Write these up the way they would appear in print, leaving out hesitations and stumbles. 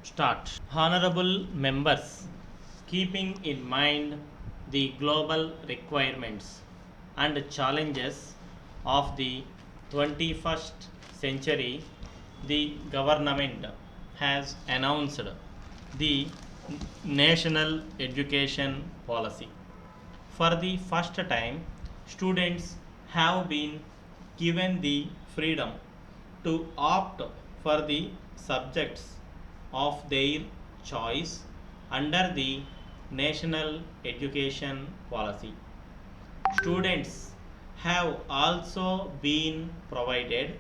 Start. Honorable members, keeping in mind the global requirements and challenges of the 21st century, the government has announced the National Education Policy. For the first time, students have been given the freedom to opt for the subjects of their choice under the National Education Policy. Students have also been provided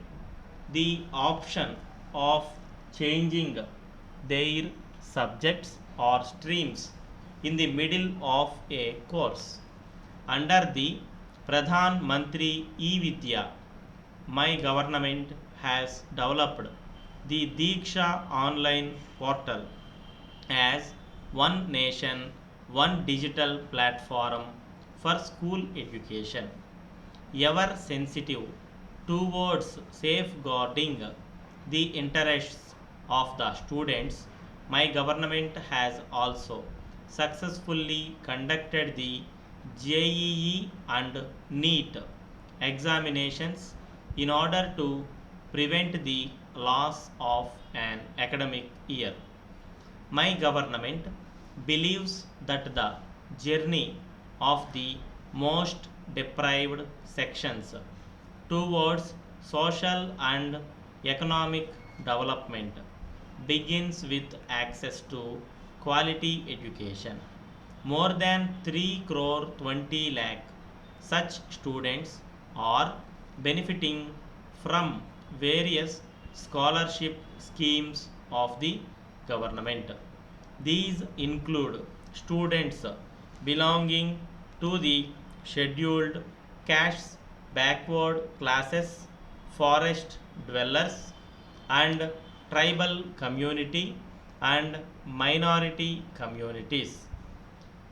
the option of changing their subjects or streams in the middle of a course. Under the Pradhan Mantri E-Vidya, my government has developed the Diksha online portal as one nation, one digital platform for school education. Ever sensitive towards safeguarding the interests of the students, my government has also successfully conducted the JEE and NEET examinations in order to prevent the loss of an academic year. My government believes that the journey of the most deprived sections towards social and economic development begins with access to quality education. More than 3 crore 20 lakh such students are benefiting from various scholarship schemes of the government. These include students belonging to the scheduled castes, backward classes, forest dwellers, and tribal community and minority communities.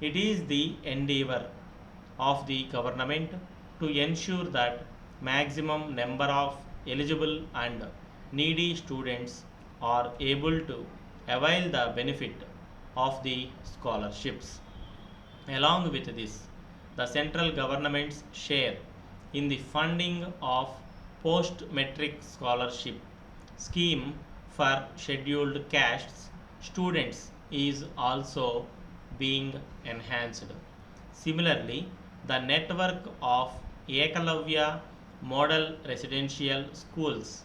It is the endeavor of the government to ensure that maximum number of eligible and needy students are able to avail the benefit of the scholarships. Along with this, the central government's share in the funding of post metric scholarship scheme for scheduled castes students is also being enhanced. Similarly, the network of Ekalavya model residential schools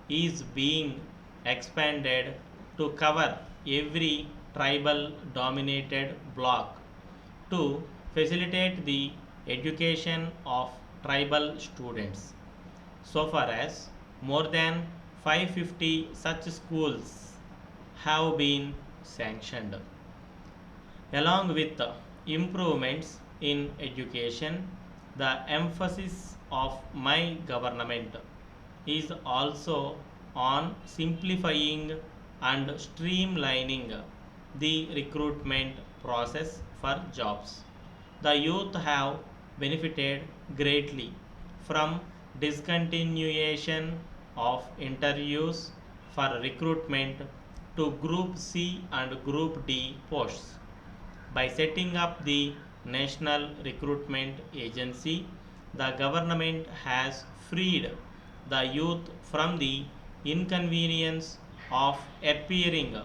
is being expanded to cover every tribal dominated block to facilitate the education of tribal students. So far as more than 550 such schools have been sanctioned. Along with improvements in education, the emphasis of my government is also on simplifying and streamlining the recruitment process for jobs. The youth have benefited greatly from discontinuation of interviews for recruitment to Group C and Group D posts. By setting up the National Recruitment Agency, the government has freed the youth from the inconvenience of appearing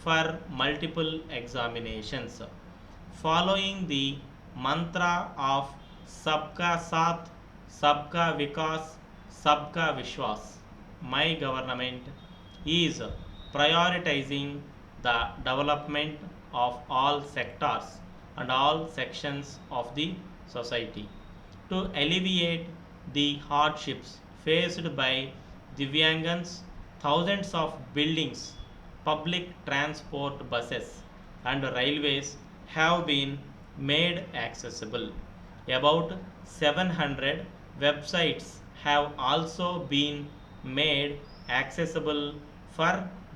for multiple examinations. Following the mantra of Sabka Saath, Sabka Vikas, Sabka Vishwas, my government is prioritizing the development of all sectors and all sections of the society to alleviate the hardships faced by Divyangans. Thousands of buildings, public transport buses, and railways have been made accessible. About 700 websites have also been made accessible for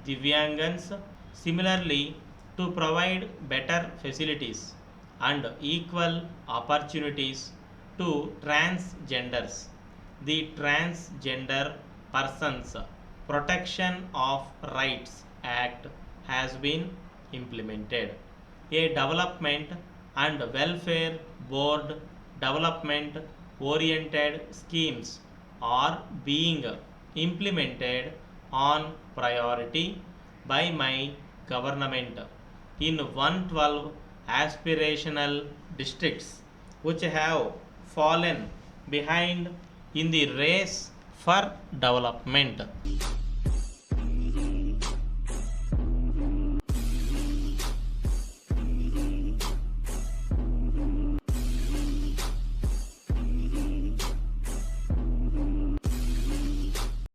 Divyangans. Similarly, to provide better facilities and equal opportunities to transgenders, the Transgender Persons Protection of Rights Act has been implemented. A development and welfare board development oriented schemes are being implemented on priority by my government in 112 aspirational districts which have fallen behind in the race for development.